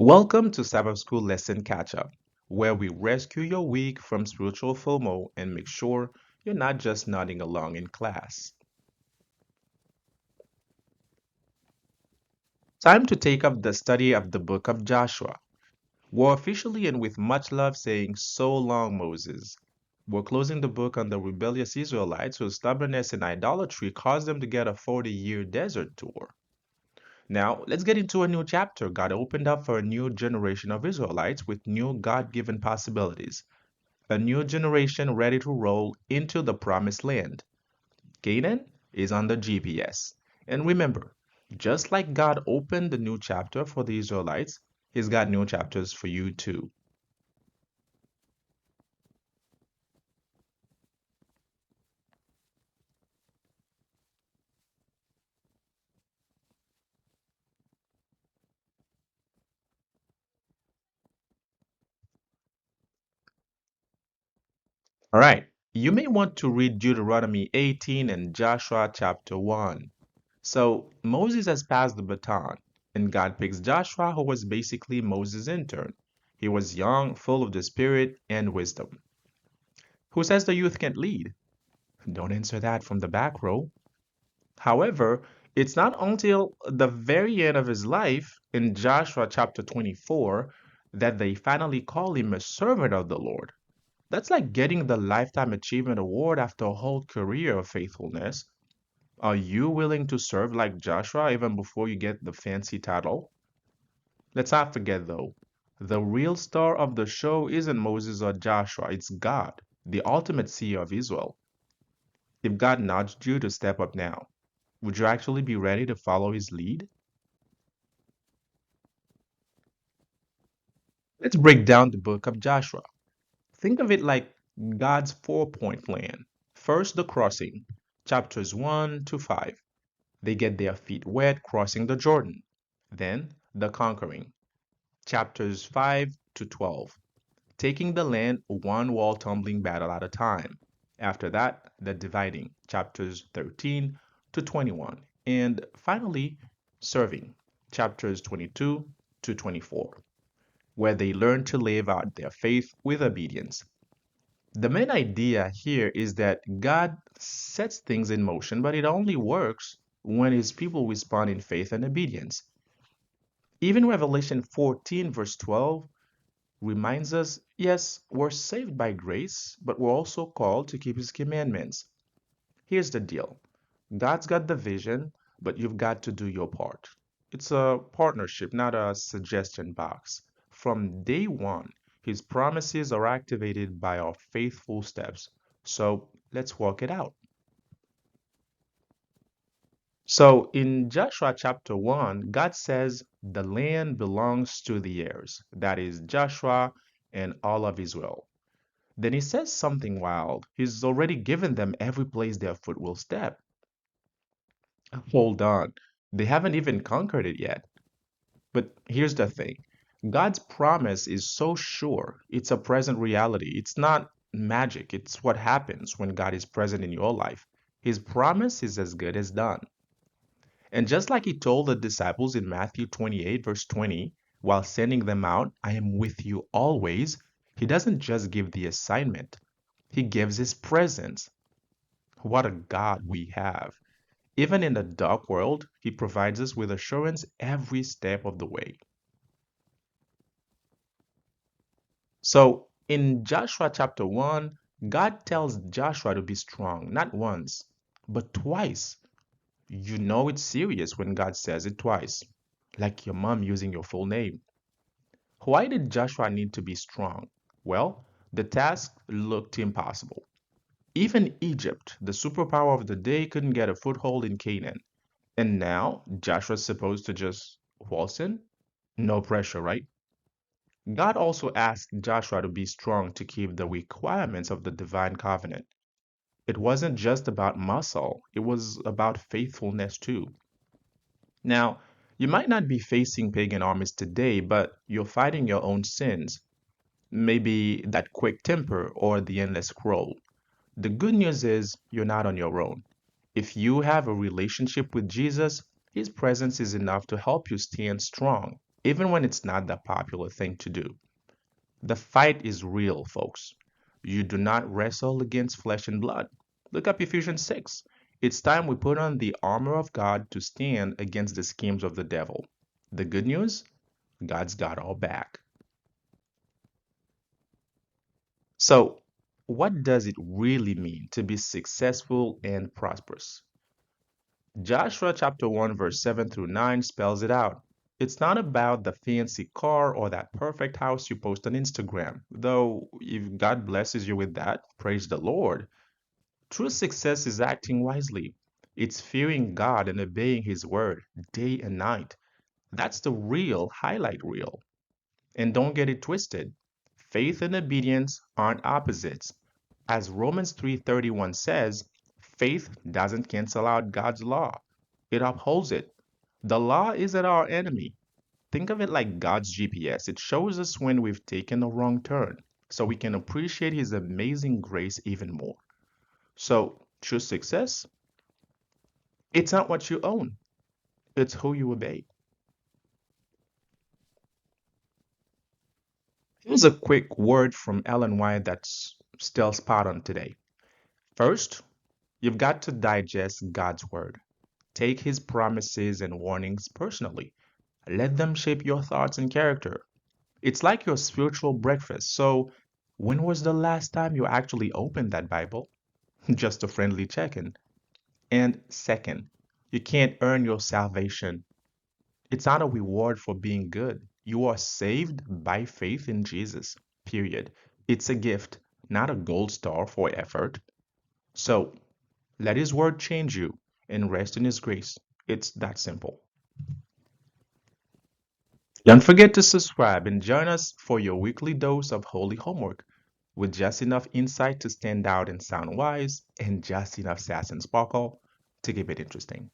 Welcome to Sabbath School Lesson Catch Up, where we rescue your week from spiritual FOMO and make sure you're not just nodding along in class. Time to take up the study of the book of Joshua. We're officially and with much love saying, "So long, Moses." We're closing the book on the rebellious Israelites whose stubbornness and idolatry caused them to get a 40-year desert tour. Now, let's get into a new chapter. God opened up for a new generation of Israelites with new God given possibilities. A new generation ready to roll into the promised land. Canaan is on the GPS. And remember, just like God opened the new chapter for the Israelites, He's got new chapters for you too. All right, you may want to read Deuteronomy 18 and Joshua chapter 1. So Moses has passed the baton, and God picks Joshua, who was basically Moses' intern. He was young, full of the Spirit and wisdom. Who says the youth can't lead? Don't answer that from the back row. However, it's not until the very end of his life, in Joshua chapter 24, that they finally call him a servant of the Lord. That's like getting the Lifetime Achievement Award after a whole career of faithfulness. Are you willing to serve like Joshua even before you get the fancy title? Let's not forget though, the real star of the show isn't Moses or Joshua, it's God, the ultimate seer of Israel. If God nudged you to step up now, would you actually be ready to follow his lead? Let's break down the book of Joshua. Think of it like God's 4-point plan. First, the crossing, chapters 1 to 5. They get their feet wet crossing the Jordan. Then, the conquering, chapters 5 to 12. Taking the land one wall tumbling battle at a time. After that, the dividing, chapters 13 to 21. And finally, serving, chapters 22 to 24, where they learn to live out their faith with obedience. The main idea here is that God sets things in motion, but it only works when his people respond in faith and obedience. Even Revelation 14, verse 12, reminds us, yes, we're saved by grace, but we're also called to keep his commandments. Here's the deal. God's got the vision, but you've got to do your part. It's a partnership, not a suggestion box. From day one, his promises are activated by our faithful steps. So let's work it out. So in Joshua chapter 1, God says the land belongs to the heirs. That is Joshua and all of Israel. Then he says something wild. He's already given them every place their foot will step. Hold on. They haven't even conquered it yet. But here's the thing. God's promise is so sure. It's a present reality. It's not magic. It's what happens when God is present in your life. His promise is as good as done. And just like he told the disciples in Matthew 28, verse 20, while sending them out, "I am with you always," he doesn't just give the assignment, he gives his presence. What a God we have. Even in the dark world, he provides us with assurance every step of the way. So in Joshua chapter 1, God tells Joshua to be strong, not once, but twice. You know it's serious when God says it twice, like your mom using your full name. Why did Joshua need to be strong? Well, the task looked impossible. Even Egypt, the superpower of the day, couldn't get a foothold in Canaan. And now Joshua's supposed to just waltz in? No pressure, right? God also asked Joshua to be strong to keep the requirements of the divine covenant. It wasn't just about muscle, it was about faithfulness too. Now, you might not be facing pagan armies today, but you're fighting your own sins, maybe that quick temper or the endless scroll. The good news is you're not on your own. If you have a relationship with Jesus, his presence is enough to help you stand strong. even when it's not the popular thing to do. The fight is real, folks. You do not wrestle against flesh and blood. Look up Ephesians 6. It's time we put on the armor of God to stand against the schemes of the devil. The good news? God's got our back. So, what does it really mean to be successful and prosperous? Joshua chapter 1 verse 7 through 9 spells it out. It's not about the fancy car or that perfect house you post on Instagram, though if God blesses you with that, praise the Lord. True success is acting wisely. It's fearing God and obeying His word day and night. That's the real highlight reel. And don't get it twisted. Faith and obedience aren't opposites. As Romans 3:31 says, faith doesn't cancel out God's law. It upholds it. The law isn't our enemy. Think of it like God's GPS. It shows us when we've taken a wrong turn so we can appreciate His amazing grace even more. So, true success, it's not what you own, it's who you obey. Here's a quick word from Ellen White that's still spot on today. First, you've got to digest God's word. Take His promises and warnings personally. Let them shape your thoughts and character. It's like your spiritual breakfast. So, when was the last time you actually opened that Bible? Just a friendly check in. And second, you can't earn your salvation. It's not a reward for being good. You are saved by faith in Jesus, period. It's a gift, not a gold star for effort. So let His word change you and rest in His grace. It's that simple. Don't forget to subscribe and join us for your weekly dose of holy homework with just enough insight to stand out and sound wise, and just enough sass and sparkle to keep it interesting.